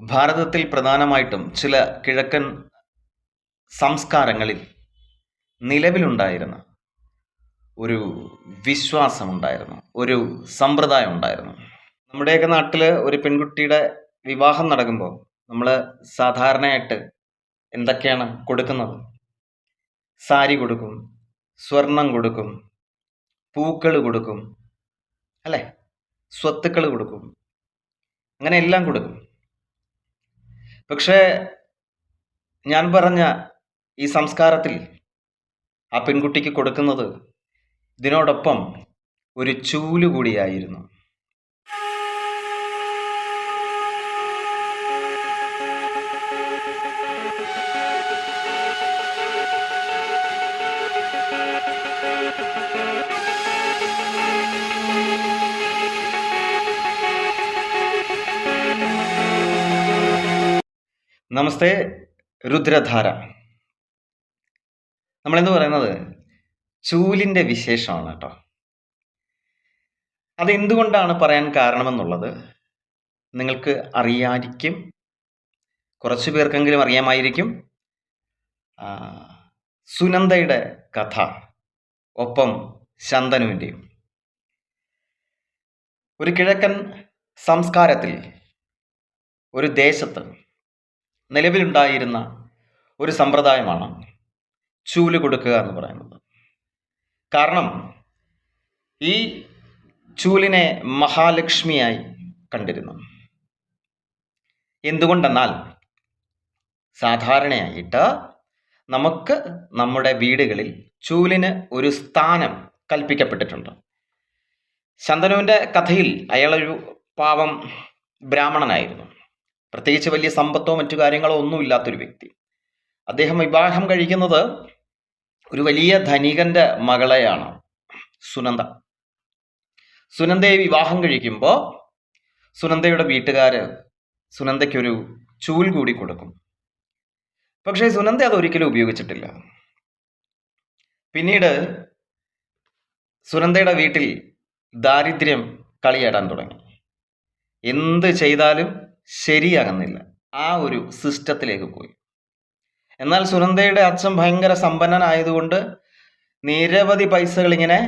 ഭാരതത്തിൽ പ്രധാനമായിട്ടും ചില കിഴക്കൻ സംസ്കാരങ്ങളിൽ നിലവിലുണ്ടായിരുന്ന ഒരു വിശ്വാസമുണ്ടായിരുന്നു, ഒരു സമ്പ്രദായം ഉണ്ടായിരുന്നു. നമ്മുടെയൊക്കെ നാട്ടിൽ ഒരു പെൺകുട്ടിയുടെ വിവാഹം നടക്കുമ്പോൾ നമ്മൾ സാധാരണയായിട്ട് എന്തൊക്കെയാണ് കൊടുക്കുന്നത്? സാരി കൊടുക്കും, സ്വർണം കൊടുക്കും, പൂക്കൾ കൊടുക്കും, അല്ലേ? സ്വത്തുക്കൾ കൊടുക്കും, അങ്ങനെ എല്ലാം കൊടുക്കും. പക്ഷേ ഞാൻ പറഞ്ഞ ഈ സംസ്കാരത്തിൽ ആ പെൺകുട്ടിക്ക് കൊടുക്കുന്നത് ഇതിനോടൊപ്പം ഒരു ചൂല് കൂടിയായിരുന്നു. നമസ്തേ, രുദ്രധാര. നമ്മളെന്ത് പറയുന്നത് ചൂലിൻ്റെ വിശേഷമാണ് കേട്ടോ. അതെന്തുകൊണ്ടാണ് പറയാൻ കാരണമെന്നുള്ളത് നിങ്ങൾക്ക് അറിയാതിരിക്കും, കുറച്ചു പേർക്കെങ്കിലും അറിയാമായിരിക്കും. സുനന്ദയുടെ കഥ, ഒപ്പം ശന്തനുവിൻ്റെയും. ഒരു കിഴക്കൻ സംസ്കാരത്തിൽ, ഒരു ദേശത്ത് നിലവിലുണ്ടായിരുന്ന ഒരു സമ്പ്രദായമാണ് ചൂല് കൊടുക്കുക എന്ന് പറയുന്നത്. കാരണം ഈ ചൂലിനെ മഹാലക്ഷ്മിയായി കണ്ടിരുന്നു. എന്തുകൊണ്ടെന്നാൽ സാധാരണയായിട്ട് നമുക്ക് നമ്മുടെ വീടുകളിൽ ചൂലിന് ഒരു സ്ഥാനം കൽപ്പിക്കപ്പെട്ടിട്ടുണ്ട്. ശന്തനുവിൻ്റെ കഥയിൽ അയാളൊരു പാവം ബ്രാഹ്മണനായിരുന്നു. പ്രത്യേകിച്ച് വലിയ സമ്പത്തോ മറ്റു കാര്യങ്ങളോ ഒന്നുമില്ലാത്തൊരു വ്യക്തി. അദ്ദേഹം വിവാഹം കഴിക്കുന്നത് ഒരു വലിയ ധനികന്റെ മകളെയാണ്, സുനന്ദ. സുനന്ദയെ വിവാഹം കഴിക്കുമ്പോൾ സുനന്ദയുടെ വീട്ടുകാർ സുനന്ദയ്ക്കൊരു ചൂൽ കൂടി കൊടുക്കും. പക്ഷേ സുനന്ദ അതൊരിക്കലും ഉപയോഗിച്ചിട്ടില്ല. പിന്നീട് സുനന്ദയുടെ വീട്ടിൽ ദാരിദ്ര്യം കളിയാടാൻ തുടങ്ങി. എന്ത് ചെയ്താലും ശരിയാകുന്നില്ല, ആ ഒരു സിസ്റ്റത്തിലേക്ക് പോയി. എന്നാൽ സുനന്ദയുടെ അച്ഛൻ ഭയങ്കര സമ്പന്നനായതുകൊണ്ട് നിരവധി പൈസകൾ ഇങ്ങനെ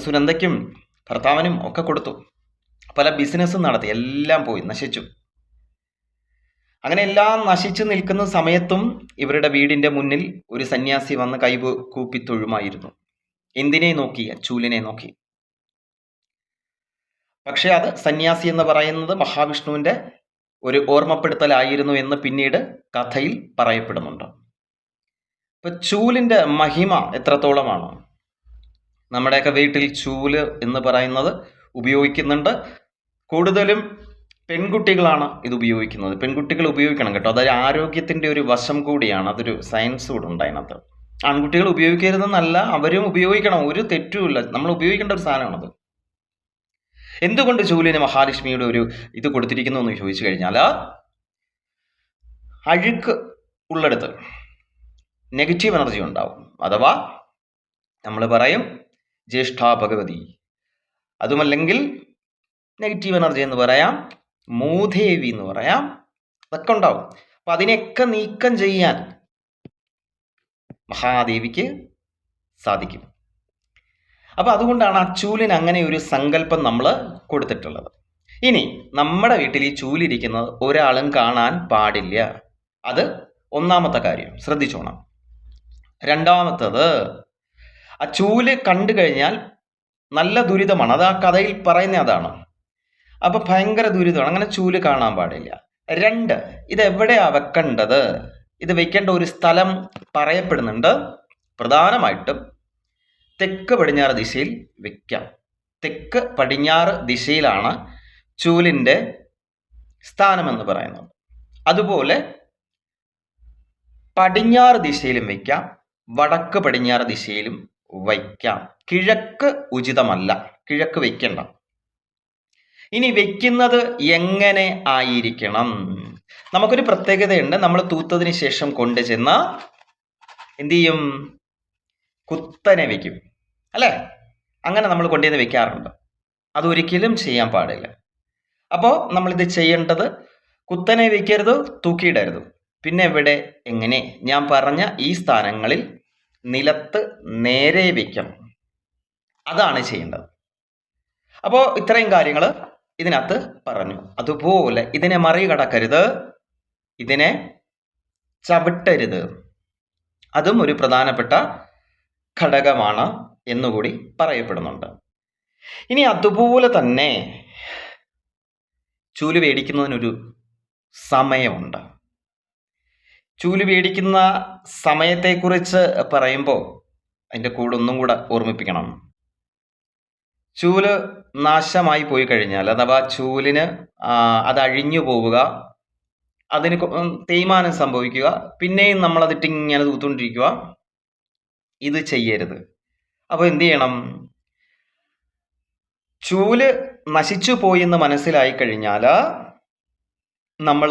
സുനന്ദയ്ക്കും ഭർത്താവിനും ഒക്കെ കൊടുത്തു. പല ബിസിനസ്സും നടത്തി, എല്ലാം പോയി, നശിച്ചു. അങ്ങനെ എല്ലാം നശിച്ചു നിൽക്കുന്ന സമയത്തും ഇവരുടെ വീടിൻ്റെ മുന്നിൽ ഒരു സന്യാസി വന്ന് കൈ കൂപ്പി തൊഴുമായിരുന്നു. എന്തിനെ നോക്കി? ചൂലിനെ നോക്കി. പക്ഷെ അത് സന്യാസി എന്ന് പറയുന്നത് മഹാവിഷ്ണുവിൻ്റെ ഒരു ഓർമ്മപ്പെടുത്തലായിരുന്നു എന്ന് പിന്നീട് കഥയിൽ പറയപ്പെടുന്നുണ്ട്. ഇപ്പൊ ചൂലിൻ്റെ മഹിമ എത്രത്തോളമാണ്? നമ്മുടെയൊക്കെ വീട്ടിൽ ചൂല് എന്ന് പറയുന്നത് ഉപയോഗിക്കുന്നുണ്ട്. കൂടുതലും പെൺകുട്ടികളാണ് ഇത് ഉപയോഗിക്കുന്നത്. പെൺകുട്ടികൾ ഉപയോഗിക്കണം കേട്ടോ. അതൊരു ആരോഗ്യത്തിൻ്റെ ഒരു വശം കൂടിയാണ്, അതൊരു സയൻസ് കൂടെ ഉണ്ട് അതിനകത്ത്. ആൺകുട്ടികൾ ഉപയോഗിക്കരുതെന്നല്ല, അവരും ഉപയോഗിക്കണം, ഒരു തെറ്റുമില്ല. നമ്മൾ ഉപയോഗിക്കേണ്ട ഒരു സാധനമാണത്. എന്തുകൊണ്ട് ചൂലിന് മഹാലക്ഷ്മിയുടെ ഒരു ഇത് കൊടുത്തിരിക്കുന്നു എന്ന് ചോദിച്ചു കഴിഞ്ഞാൽ, അഴുക്ക് ഉള്ളിടത്ത് നെഗറ്റീവ് എനർജി ഉണ്ടാവും. അഥവാ നമ്മൾ പറയും ജ്യേഷ്ഠ ഭഗവതി, അതുമല്ലെങ്കിൽ നെഗറ്റീവ് എനർജി എന്ന് പറയാം, മൂദേവി എന്ന് പറയാം, അതൊക്കെ ഉണ്ടാവും. അപ്പം അതിനെയൊക്കെ നീക്കം ചെയ്യാൻ മഹാദേവിക്ക് സാധിക്കും. അപ്പം അതുകൊണ്ടാണ് ആ ചൂലിന് അങ്ങനെ ഒരു സങ്കല്പം നമ്മൾ കൊടുത്തിട്ടുള്ളത്. ഇനി നമ്മുടെ വീട്ടിൽ ഈ ചൂലിരിക്കുന്നത് ഒരാളും കാണാൻ പാടില്ല. അത് ഒന്നാമത്തെ കാര്യം, ശ്രദ്ധിച്ചോണം. രണ്ടാമത്തത്, ആ ചൂല് കണ്ടു കഴിഞ്ഞാൽ നല്ല ദുരിതമാണ്. അത് ആ കഥയിൽ പറയുന്ന അതാണ്. അപ്പം ഭയങ്കര ദുരിതമാണ്, അങ്ങനെ ചൂല് കാണാൻ പാടില്ല. രണ്ട്, ഇതെവിടെയാ വെക്കേണ്ടത്? ഇത് വെക്കേണ്ട ഒരു സ്ഥലം പറയപ്പെടുന്നുണ്ട്. പ്രധാനമായിട്ടും തെക്ക് പടിഞ്ഞാറ് ദിശയിൽ വെക്കാം. തെക്ക് പടിഞ്ഞാറ് ദിശയിലാണ് ചൂലിൻ്റെ സ്ഥാനമെന്ന് പറയുന്നത്. അതുപോലെ പടിഞ്ഞാറ് ദിശയിലും വയ്ക്കാം, വടക്ക് പടിഞ്ഞാറ് ദിശയിലും വയ്ക്കാം. കിഴക്ക് ഉചിതമല്ല, കിഴക്ക് വയ്ക്കണ്ട. ഇനി വെക്കുന്നത് എങ്ങനെ ആയിരിക്കണം? നമുക്കൊരു പ്രത്യേകതയുണ്ട്. നമ്മൾ തൂത്തതിന് ശേഷം കൊണ്ടുചെന്ന് എന്ത് ചെയ്യും? കുത്തനെ വെക്കും, അല്ലേ? അങ്ങനെ നമ്മൾ കൊണ്ടുവന്ന് വെക്കാറുണ്ട്. അതൊരിക്കലും ചെയ്യാൻ പാടില്ല. അപ്പോൾ നമ്മളിത് ചെയ്യേണ്ടത് കുത്തനെ വയ്ക്കരുത്, തൂക്കിയിടരുത്. പിന്നെ എവിടെ, എങ്ങനെ? ഞാൻ പറഞ്ഞ ഈ സ്ഥാനങ്ങളിൽ നിലത്ത് നേരെ വയ്ക്കണം. അതാണ് ചെയ്യേണ്ടത്. അപ്പോൾ ഇത്രയും കാര്യങ്ങൾ ഇതിനകത്ത് പറഞ്ഞു. അതുപോലെ ഇതിനെ മറികടക്കരുത്, ഇതിനെ ചവിട്ടരുത്. അതും ഒരു പ്രധാനപ്പെട്ട ഘടകമാണ് എന്നുകൂടി പറയപ്പെടുന്നുണ്ട്. ഇനി അതുപോലെ തന്നെ ചൂല് മേടിക്കുന്നതിനൊരു സമയമുണ്ട്. ചൂല് മേടിക്കുന്ന സമയത്തെക്കുറിച്ച് പറയുമ്പോൾ അതിൻ്റെ കൂടെ ഒന്നും കൂടെ ഓർമ്മിപ്പിക്കണം. ചൂല് നാശമായി പോയി കഴിഞ്ഞാൽ, അഥവാ ചൂലിന് അത് അഴിഞ്ഞു പോവുക, അതിന് തേയ്മാനം സംഭവിക്കുക, പിന്നെയും നമ്മളതിട്ട് ഇങ്ങനെ തൂത്തുകൊണ്ടിരിക്കുക, ഇത് ചെയ്യരുത്. അപ്പോൾ എന്ത് ചെയ്യണം? ചൂല് നശിച്ചു പോയി എന്ന് മനസ്സിലായി കഴിഞ്ഞാൽ നമ്മൾ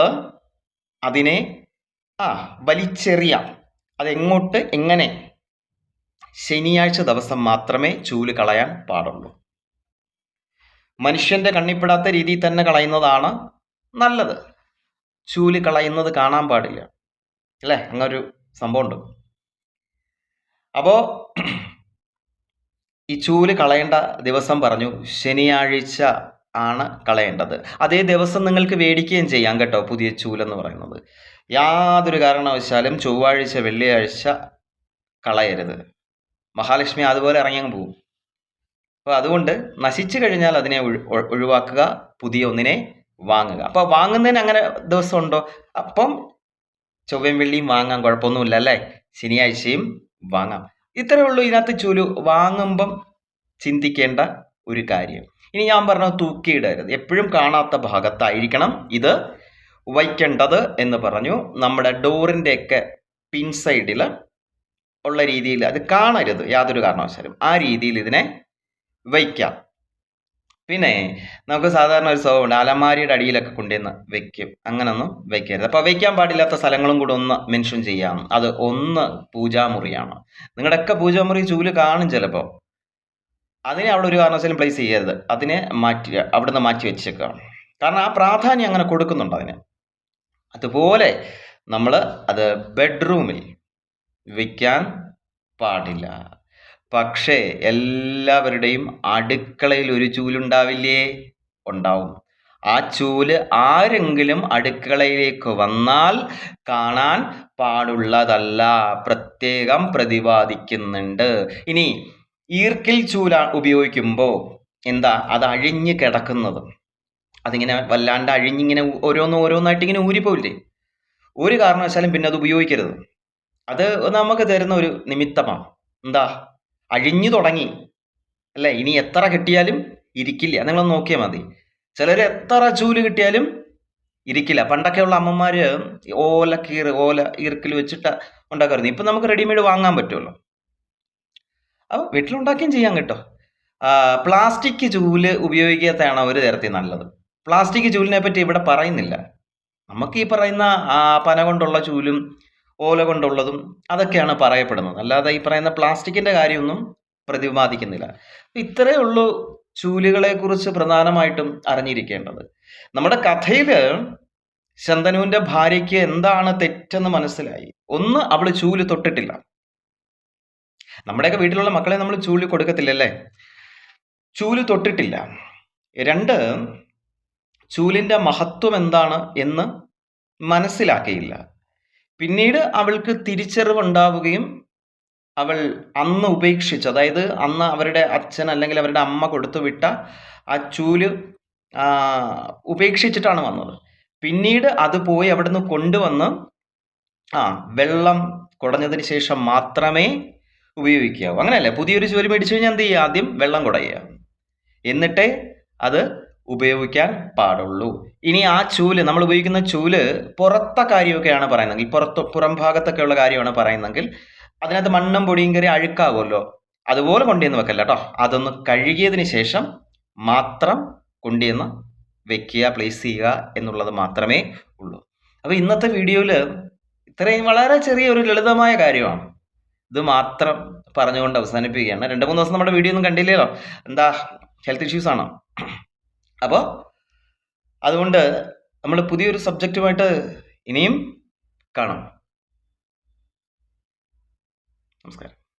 അതിനെ വലിച്ചെറിയാം. അതെങ്ങോട്ട്, എങ്ങനെ? ശനിയാഴ്ച ദിവസം മാത്രമേ ചൂല് കളയാൻ പാടുള്ളൂ. മനുഷ്യന്റെ കണ്ണിപ്പെടാത്ത രീതിയിൽ തന്നെ കളയുന്നതാണ് നല്ലത്. ചൂല് കളയുന്നത് കാണാൻ പാടില്ല, അല്ലേ? അങ്ങനൊരു സംഭവമുണ്ട്. അപ്പോൾ ഈ ചൂല് കളയേണ്ട ദിവസം പറഞ്ഞു, ശനിയാഴ്ച ആണ് കളയേണ്ടത്. അതേ ദിവസം നിങ്ങൾക്ക് മേടിക്കുകയും ചെയ്യാം കേട്ടോ, പുതിയ ചൂലെന്ന് പറയുന്നത്. യാതൊരു കാരണവശാലും ചൊവ്വാഴ്ച, വെള്ളിയാഴ്ച കളയരുത്. മഹാലക്ഷ്മി അതുപോലെ ഇറങ്ങിയങ്ങ് പോകും. അപ്പോൾ അതുകൊണ്ട് നശിച്ചു കഴിഞ്ഞാൽ അതിനെ ഒഴിവാക്കുക, പുതിയ ഒന്നിനെ വാങ്ങുക. അപ്പോൾ വാങ്ങുന്നതിന് അങ്ങനെ ദിവസം ഉണ്ടോ? അപ്പം ചൊവ്വയും വെള്ളിയും വാങ്ങാം, കുഴപ്പമൊന്നുമില്ല, അല്ലേ? ശനിയാഴ്ചയും വാങ്ങാം. ഇത്രയേ ഉള്ളൂ ഇതിനകത്ത് ചൂല് വാങ്ങുമ്പം ചിന്തിക്കേണ്ട ഒരു കാര്യം. ഇനി ഞാൻ പറഞ്ഞത് തൂക്കിയിടരുത്, എപ്പോഴും കാണാത്ത ഭാഗത്തായിരിക്കണം ഇത് വയ്ക്കേണ്ടത് എന്ന് പറഞ്ഞു. നമ്മുടെ ഡോറിൻ്റെയൊക്കെ പിൻസൈഡിൽ ഉള്ള രീതിയിൽ അത് കാണരുത് യാതൊരു കാരണവശാലും. ആ രീതിയിൽ ഇതിനെ വയ്ക്കാം. പിന്നെ നമുക്ക് സാധാരണ ഒരു സ്വഭാവമുണ്ട്, അലമാരിയുടെ അടിയിലൊക്കെ കൊണ്ടുവന്ന് വെക്കും. അങ്ങനൊന്നും വെക്കരുത്. അപ്പോൾ വയ്ക്കാൻ പാടില്ലാത്ത സ്ഥലങ്ങളും കൂടെ ഒന്ന് മെൻഷൻ ചെയ്യാം. അത് ഒന്ന് പൂജാമുറിയാണ്. നിങ്ങളുടെയൊക്കെ പൂജാമുറി ചൂല് കാണും ചിലപ്പോൾ. അതിനെ അവിടെ ഒരു കാരണവശാലും പ്ലേസ് ചെയ്യരുത്. അതിനെ അവിടുന്ന് മാറ്റി വെച്ചേക്കുക. കാരണം ആ പ്രാധാന്യം അങ്ങനെ കൊടുക്കുന്നുണ്ട് അതിന്. അതുപോലെ നമ്മൾ അത് ബെഡ്റൂമിൽ വയ്ക്കാൻ പാടില്ല. പക്ഷേ എല്ലാവരുടെയും അടുക്കളയിൽ ഒരു ചൂലുണ്ടാവില്ലേ? ഉണ്ടാവും. ആ ചൂല് ആരെങ്കിലും അടുക്കളയിലേക്ക് വന്നാൽ കാണാൻ പാടുള്ളതല്ല, പ്രത്യേകം പ്രതിപാദിക്കുന്നുണ്ട്. ഇനി ഈർക്കിൽ ചൂല ഉപയോഗിക്കുമ്പോൾ എന്താ, അത് അഴിഞ്ഞ് കിടക്കുന്നത്, അതിങ്ങനെ വല്ലാണ്ട് അഴിഞ്ഞിങ്ങനെ ഓരോന്നായിട്ട് ഇങ്ങനെ ഊരിപ്പോയില്ലേ? ഒരു കാരണവശാലും പിന്നെ അത് ഉപയോഗിക്കരുത്. അത് നമുക്ക് തരുന്ന ഒരു നിമിത്തമാണ്. എന്താ, അഴിഞ്ഞു തുടങ്ങി അല്ലേ? ഇനി എത്ര കിട്ടിയാലും ഇരിക്കില്ല. നിങ്ങളൊന്ന് നോക്കിയാൽ മതി. ചിലർ എത്ര ചൂല് കിട്ടിയാലും ഇരിക്കില്ല. പണ്ടൊക്കെയുള്ള അമ്മമാർ ഓല ഈർക്കിൽ വെച്ചിട്ട് ഉണ്ടാക്കാറുണ്ട്. ഇപ്പം നമുക്ക് റെഡിമെയ്ഡ് വാങ്ങാൻ പറ്റുമല്ലോ. അപ്പോൾ വീട്ടിലുണ്ടാക്കുകയും ചെയ്യാം കേട്ടോ. പ്ലാസ്റ്റിക് ചൂല് ഉപയോഗിക്കാത്തതാണ് ഒരു തരത്തിൽ നല്ലത്. പ്ലാസ്റ്റിക് ചൂലിനെ പറ്റി ഇവിടെ പറയുന്നില്ല. നമുക്ക് ഈ പറയുന്ന പന കൊണ്ടുള്ള ചൂലും ഓല കൊണ്ടുള്ളതും അതൊക്കെയാണ് പറയപ്പെടുന്നത്. അല്ലാതെ ഈ പറയുന്ന പ്ലാസ്റ്റിക്കിൻ്റെ കാര്യമൊന്നും പ്രതിപാദിക്കുന്നില്ല. ഇത്രയേ ഉള്ളൂ ചൂലുകളെ കുറിച്ച് പ്രധാനമായിട്ടും അറിഞ്ഞിരിക്കേണ്ടത്. നമ്മുടെ കഥയിൽ ശന്തനുവിൻ്റെ ഭാര്യയ്ക്ക് എന്താണ് തെറ്റെന്ന് മനസ്സിലായി. ഒന്ന്, അവള് ചൂല് തൊട്ടിട്ടില്ല. നമ്മുടെയൊക്കെ വീട്ടിലുള്ള മക്കളെ നമ്മൾ ചൂല് കൊടുക്കത്തില്ലല്ലേ? ചൂല് തൊട്ടിട്ടില്ല. രണ്ട്, ചൂലിൻ്റെ മഹത്വം എന്താണ് എന്ന് മനസ്സിലാക്കിയില്ല. പിന്നീട് അവൾക്ക് തിരിച്ചറിവുണ്ടാവുകയും അവൾ അന്ന് ഉപേക്ഷിച്ച്, അതായത് അന്ന് അവരുടെ അച്ഛൻ അല്ലെങ്കിൽ അവരുടെ അമ്മ കൊടുത്തുവിട്ട ആ ചൂല് ഉപേക്ഷിച്ചിട്ടാണ് വന്നത്. പിന്നീട് അത് പോയി അവിടുന്ന് കൊണ്ടുവന്ന് വെള്ളം കുടഞ്ഞതിന് ശേഷം മാത്രമേ ഉപയോഗിക്കാവൂ. അങ്ങനെയല്ലേ? പുതിയൊരു ചൂല് മേടിച്ചു കഴിഞ്ഞാൽ എന്ത് ചെയ്യുക? ആദ്യം വെള്ളം കുടയുക, എന്നിട്ടേ അത് ഉപയോഗിക്കാൻ പാടുള്ളൂ. ഇനി ആ ചൂല്, നമ്മൾ ഉപയോഗിക്കുന്ന ചൂല് പുറത്തെ കാര്യമൊക്കെയാണ് പറയുന്നതെങ്കിൽ, പുറം ഭാഗത്തൊക്കെയുള്ള കാര്യമാണ് പറയുന്നതെങ്കിൽ അതിനകത്ത് മണ്ണും പൊടിയും കയറി അഴുക്കാകുമല്ലോ. അതുപോലെ കൊണ്ടുവന്ന് വെക്കല്ല കേട്ടോ. അതൊന്ന് കഴുകിയതിന് ശേഷം മാത്രം കൊണ്ടുവന്ന് വെക്കുക, പ്ലേസ് ചെയ്യുക എന്നുള്ളത് മാത്രമേ ഉള്ളൂ. അപ്പോൾ ഇന്നത്തെ വീഡിയോയിൽ ഇത്രയും വളരെ ചെറിയൊരു ലളിതമായ കാര്യമാണ്. ഇത് മാത്രം പറഞ്ഞുകൊണ്ട് അവസാനിപ്പിക്കുകയാണ്. 2-3 ദിവസം നമ്മുടെ വീഡിയോ ഒന്നും കണ്ടില്ലല്ലോ. എന്താ, ഹെൽത്ത് ഇഷ്യൂസ് ആണോ? അപ്പോൾ അതുകൊണ്ട് നമ്മൾ പുതിയൊരു സബ്ജക്റ്റുമായിട്ട് ഇനിയും കാണാം. നമസ്കാരം.